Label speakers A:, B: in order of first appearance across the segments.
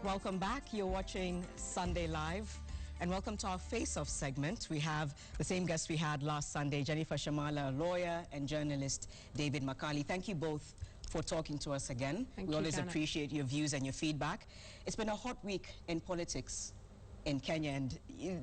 A: Welcome back. You're watching Sunday Live. And welcome to our Face-Off segment. We have the same guest we had last Sunday, Jennifer Shamala, lawyer, and journalist David Makali. Thank you both for talking to us again. We always appreciate your views and your feedback. It's been a hot week in politics in Kenya. And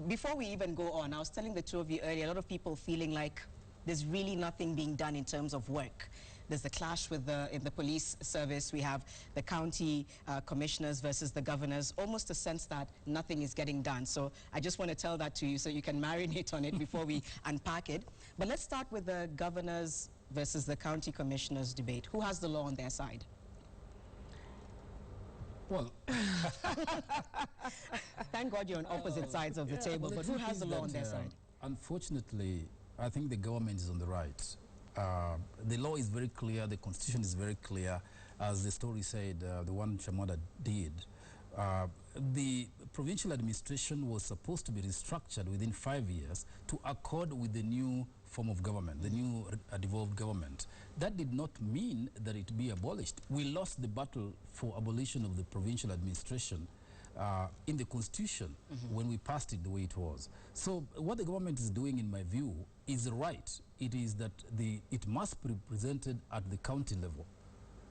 A: before we even go on, I was telling the two of you earlier, a lot of people feeling like there's really nothing being done in terms of work. There's the clash with in the police service. We have the county commissioners versus the governors, almost a sense that nothing is getting done. So I just want to tell that to you so you can marinate on it before we unpack it. But let's start with the governors versus the county commissioners debate. Who has the law on their side?
B: Well,
A: thank God you're on opposite sides of the table, but who has the law on their side?
B: Unfortunately, I think the government is on the right. The law is very clear, the constitution is very clear, as the story said, the one Shamada did. The provincial administration was supposed to be restructured within 5 years to accord with the new form of government, the new devolved government. That did not mean that it be abolished. We lost the battle for abolition of the provincial administration in the constitution when we passed it the way it was. So what the government is doing, in my view, is right. It is that it must be represented at the county level,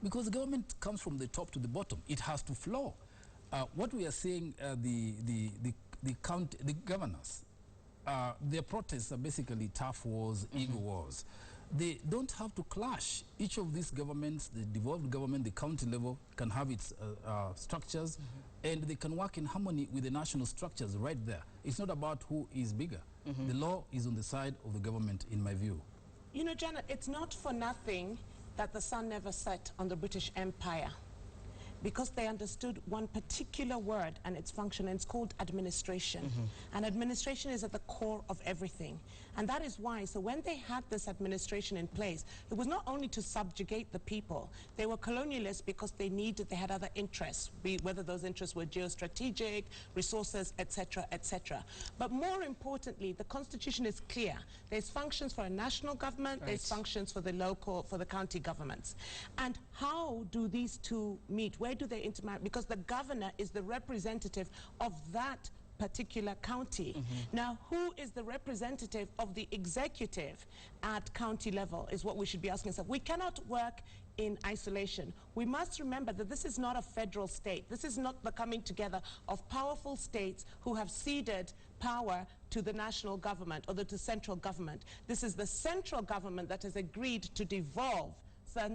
B: because the government comes from the top to the bottom. It has to flow. What we are seeing, the governors, their protests are basically tough wars, ego wars. They don't have to clash. Each of these governments, the devolved government, the county level, can have its structures, and they can work in harmony with the national structures right there. It's not about who is bigger. The law is on the side of the government, in my view.
C: You know, Janet, it's not for nothing that the sun never set on the British Empire, because they understood one particular word and its function, and it's called administration. And administration is at the core of everything. And that is why, so when they had this administration in place, it was not only to subjugate the people. They were colonialists because they had other interests, whether those interests were geostrategic, resources, etc., etc. But more importantly, the constitution is clear. There's functions for a national government, there's functions for the local, for the county governments. And how do these two meet? Where do they intermarry? Because the governor is the representative of that particular county. Now, who is the representative of the executive at county level is what we should be asking ourselves. We cannot work in isolation. We must remember that this is not a federal state. This is not the coming together of powerful states who have ceded power to the national government or to central government. This is the central government that has agreed to devolve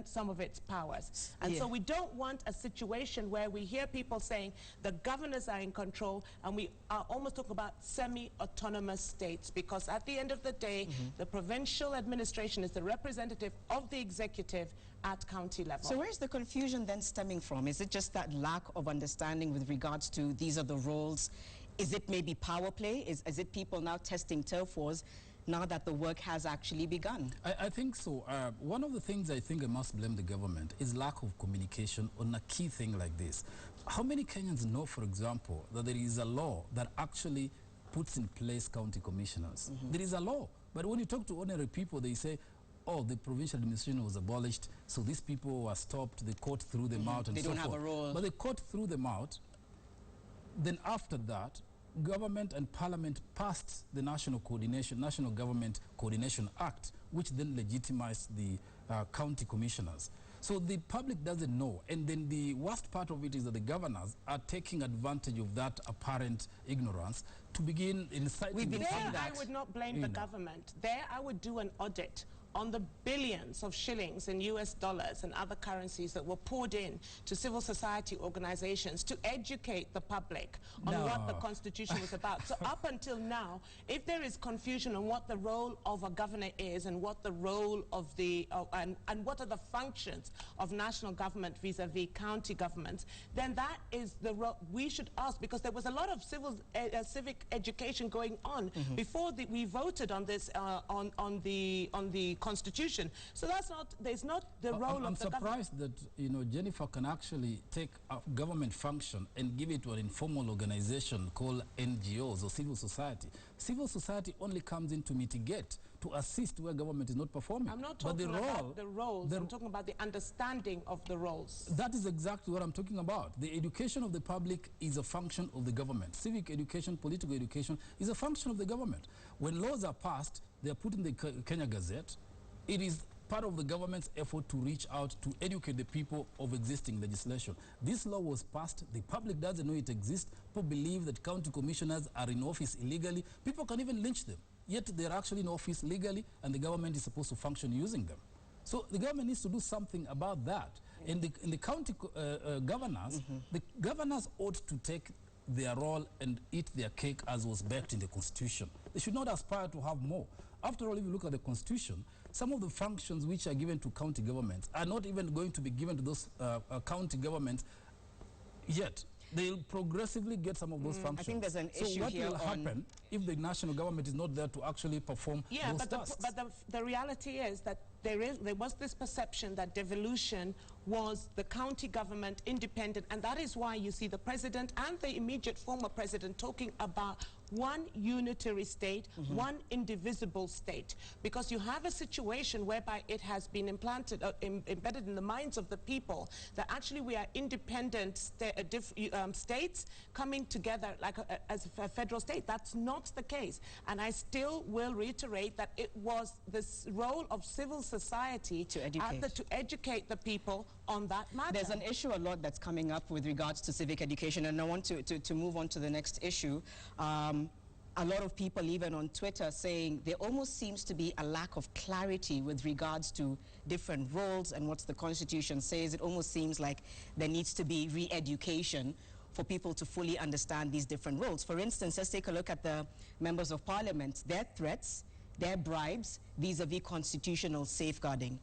C: some of its powers. And so we don't want a situation where we hear people saying the governors are in control, and we are almost talking about semi-autonomous states, because at the end of the day, the provincial administration is the representative of the executive at county level.
A: So where's the confusion then stemming from? Is it just that lack of understanding with regards to these are the roles? Is it maybe power play? Is it people now testing turf wars now that the work has actually begun?
B: I think so. One of the things I think I must blame the government is lack of communication on a key thing like this. How many Kenyans know, for example, that there is a law that actually puts in place county commissioners? There is a law. But when you talk to ordinary people, they say, oh, the provincial administration was abolished, so these people were stopped, the court threw them out, and so forth. They don't have a role. But the court threw them out. Then after that, government and parliament passed the National Government Coordination Act, which then legitimized the county commissioners. So the public doesn't know. And then the worst part of it is that the governors are taking advantage of that apparent ignorance to begin inciting the public.
C: I would not blame the government. There I would do an audit on the billions of shillings in US dollars and other currencies that were poured in to civil society organizations to educate the public on what the Constitution was about. So up until now, if there is confusion on what the role of a governor is and what the role of the, and what are the functions of national government vis-a-vis county governments, then that is the role we should ask, because there was a lot of civic education going on before we voted on this, on the Constitution. So there's not the role of the government.
B: I'm surprised that, you know, Jennifer can actually take a government function and give it to an informal organization called NGOs or civil society. Civil society only comes in to mitigate, to assist where government is not performing.
C: I'm not talking about the roles. I'm talking about the understanding of the roles.
B: That is exactly what I'm talking about. The education of the public is a function of the government. Civic education, political education is a function of the government. When laws are passed, they are put in the Kenya Gazette. It is part of the government's effort to reach out to educate the people of existing legislation. This law was passed. The public doesn't know it exists. People believe that county commissioners are in office illegally. People can even lynch them. Yet they're actually in office legally, and the government is supposed to function using them. So the government needs to do something about that. In the county governors, the governors ought to take their role and eat their cake as was baked in the Constitution. They should not aspire to have more. After all, if you look at the Constitution, some of the functions which are given to county governments are not even going to be given to those county governments yet. They'll progressively get some of those functions. I
A: think there's an issue
B: so what
A: here
B: will happen if the national government is not there to actually perform those tasks?
C: But the reality is that there was this perception that devolution was the county government independent, and that is why you see the president and the immediate former president talking about one unitary state, one indivisible state, because you have a situation whereby it has been implanted, embedded in the minds of the people that actually we are independent states coming together like as a federal state. That's not the case, and I still will reiterate that it was this role of civil society to educate the people on that matter.
A: There's an issue a lot that's coming up with regards to civic education, and I want to move on to the next issue. A lot of people, even on Twitter, saying there almost seems to be a lack of clarity with regards to different roles and what the Constitution says. It almost seems like there needs to be re-education for people to fully understand these different roles. For instance, let's take a look at the members of parliament, their threats, their bribes vis-a-vis constitutional safeguarding.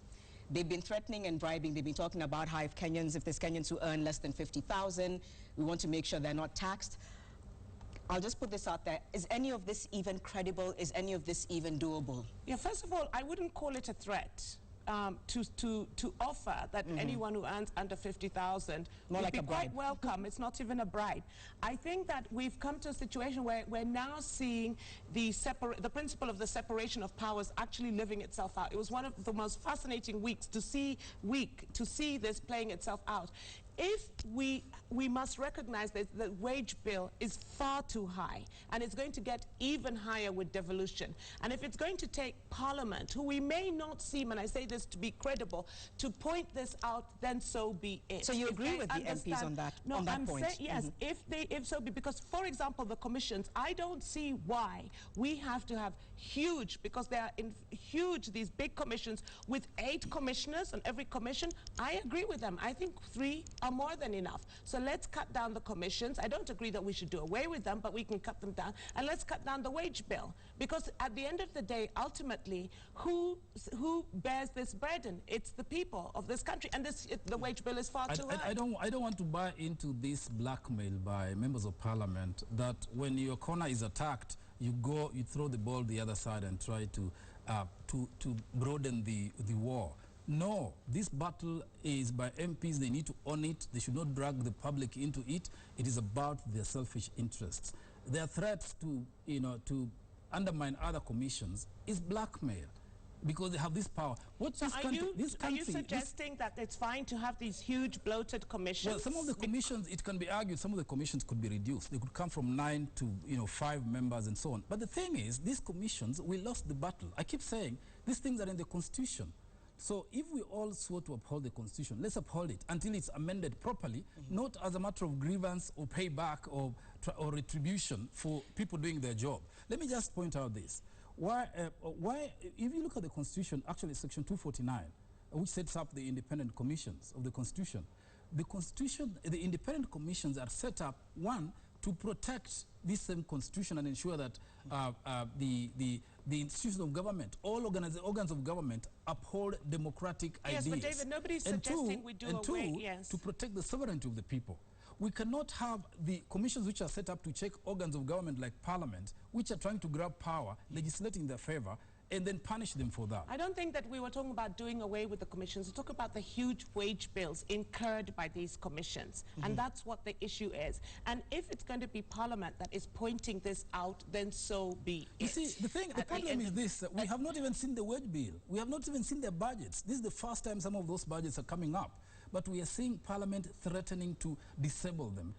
A: They've been threatening and bribing. They've been talking about how if there's Kenyans who earn less than 50,000, we want to make sure they're not taxed. I'll just put this out there. Is any of this even credible? Is any of this even doable?
C: Yeah, first of all, I wouldn't call it a threat. To offer that anyone who earns under 50,000 would be quite welcome. It's not even a bribe. I think that we've come to a situation where we're now seeing the principle of the separation of powers actually living itself out. It was one of the most fascinating weeks to see this playing itself out. If we must recognize that the wage bill is far too high, and it's going to get even higher with devolution. And if it's going to take Parliament, who we may not seem, and I say this to be credible, to point this out, then so be it.
A: So you agree with the MPs on that,
C: no,
A: on that
C: I'm
A: point?
C: Yes, if so be, because for example, the commissions, I don't see why we have to have huge, because they are these big commissions with 8 commissioners on every commission. I agree with them. I think 3 are more than enough. So let's cut down the commissions. I don't agree that we should do away with them, but we can cut them down, and let's cut down the wage bill, because at the end of the day, ultimately, who bears this burden? It's the people of this country, and the wage bill is far too high.
B: I don't want to buy into this blackmail by members of parliament that when your corner is attacked, you throw the ball the other side and try to broaden the war. No, this battle is by MPs. They need to own it. They should not drag the public into it. It is about their selfish interests. Their threats to undermine other commissions is blackmail, because they have this power.
C: Are you suggesting that it's fine to have these huge bloated commissions?
B: Well, some of the commissions, it can be argued, some of the commissions could be reduced. They could come from 9 to 5 members and so on. But the thing is, these commissions, we lost the battle. I keep saying, these things are in the Constitution. So if we all swore to uphold the Constitution, let's uphold it until it's amended properly, not as a matter of grievance or payback or retribution for people doing their job. Let me just point out this. Why, if you look at the Constitution, actually Section 249, which sets up the independent commissions of the Constitution, the independent commissions are set up, one, to protect this same Constitution and ensure that the institutions of government, all organs of government, uphold democratic ideas.
C: Yes, but David, nobody's suggesting we do away. Yes.
B: To protect the sovereignty of the people. We cannot have the commissions which are set up to check organs of government like Parliament, which are trying to grab power, legislating in their favor, and then punish them for that.
C: I don't think that we were talking about doing away with the commissions. We're talking about the huge wage bills incurred by these commissions. And that's what the issue is. And if it's going to be Parliament that is pointing this out, then so be it.
B: You see, the problem is this. We have not even seen the wage bill. We have not even seen their budgets. This is the first time some of those budgets are coming up. But we are seeing Parliament threatening to disable them.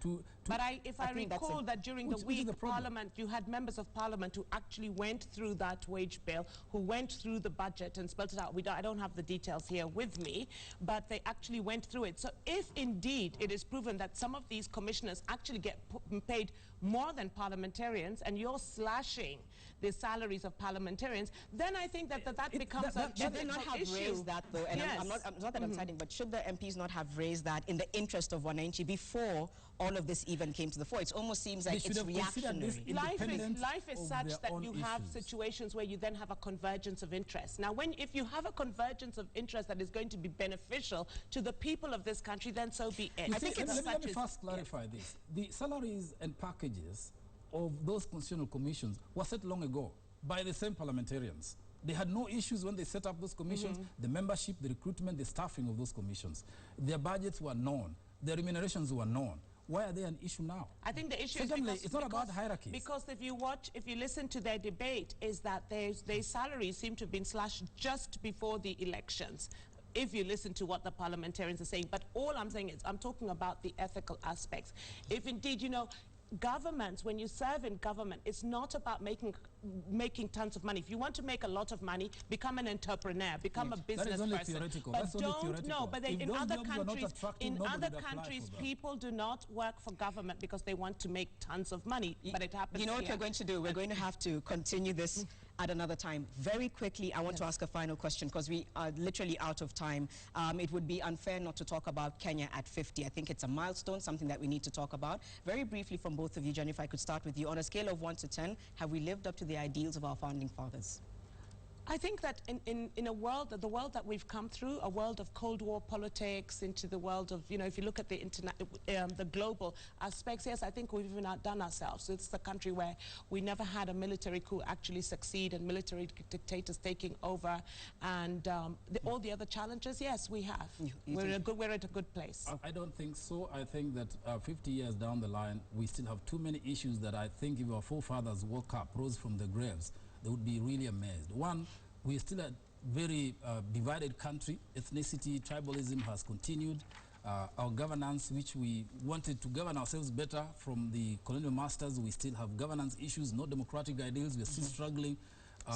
C: But if I recall that during the week, Parliament, you had members of Parliament who actually went through that wage bill, who went through the budget and spelled it out. I don't have the details here with me, but they actually went through it. So if indeed it is proven that some of these commissioners actually get paid more than parliamentarians, and you're slashing the salaries of parliamentarians, then I think that becomes a
A: should they not have raised that, though? And yes. not that I'm citing, but should the MPs not have raised that in the interest of Wananchi before all of this even came to the fore? It almost seems like it's reactionary.
C: Life is such that you have situations where you then have a convergence of interest. Now, if you have a convergence of interest that is going to be beneficial to the people of this country, then so be it.
B: Let me first clarify this. The salaries and packages of those constitutional commissions were set long ago by the same parliamentarians. They had no issues when they set up those commissions, the membership, the recruitment, the staffing of those commissions. Their budgets were known. Their remunerations were known. Why are they an issue now?
C: I think the issue
B: Secondly,
C: is
B: it's not about hierarchies.
C: Because if you listen to their debate, is that their salaries seem to have been slashed just before the elections, if you listen to what the parliamentarians are saying. But all I'm saying is, I'm talking about the ethical aspects. If indeed, governments, when you serve in government, it's not about making tons of money. If you want to make a lot of money, become an entrepreneur, become a business person.
B: That is only theoretical.
C: But
B: That's only theoretical.
C: but in other countries, people do not work for government because they want to make tons of money. But it happens.
A: You know what we're going to do? We're going to have to continue this at another time. Very quickly, I want to ask a final question because we are literally out of time. It would be unfair not to talk about Kenya at 50. I think it's a milestone, something that we need to talk about. Very briefly from both of you, Jenny, if I could start with you. On a scale of 1 to 10, have we lived up to the ideals of our founding fathers?
C: I think that in a world, the world that we've come through, a world of Cold War politics, into the world of, if you look at the global aspects, yes, I think we've even outdone ourselves. It's the country where we never had a military coup actually succeed and military dictators taking over, and all the other challenges, yes, we have. We're at a good place.
B: I don't think so. I think that 50 years down the line, we still have too many issues that I think if our forefathers woke up, rose from the graves, they would be really amazed. One, we're still a very divided country. Ethnicity, tribalism has continued. Our governance, which we wanted to govern ourselves better from the colonial masters, we still have governance issues, no democratic ideals. We're still struggling.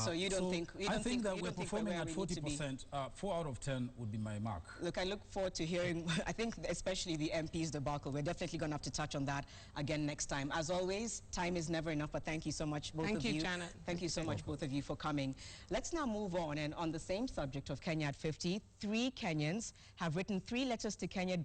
A: So you don't think...
B: I think that we're performing at 40%. 4 out of 10 would be my mark.
A: Look, I look forward to hearing, I think especially the MP's debacle. We're definitely going to have to touch on that again next time. As always, time is never enough, but thank you so much, both of you.
C: Thank you, Janet.
A: Thank you so much, both of you, for coming. Let's now move on. And on the same subject of Kenya at 50, 3 Kenyans have written 3 letters to Kenya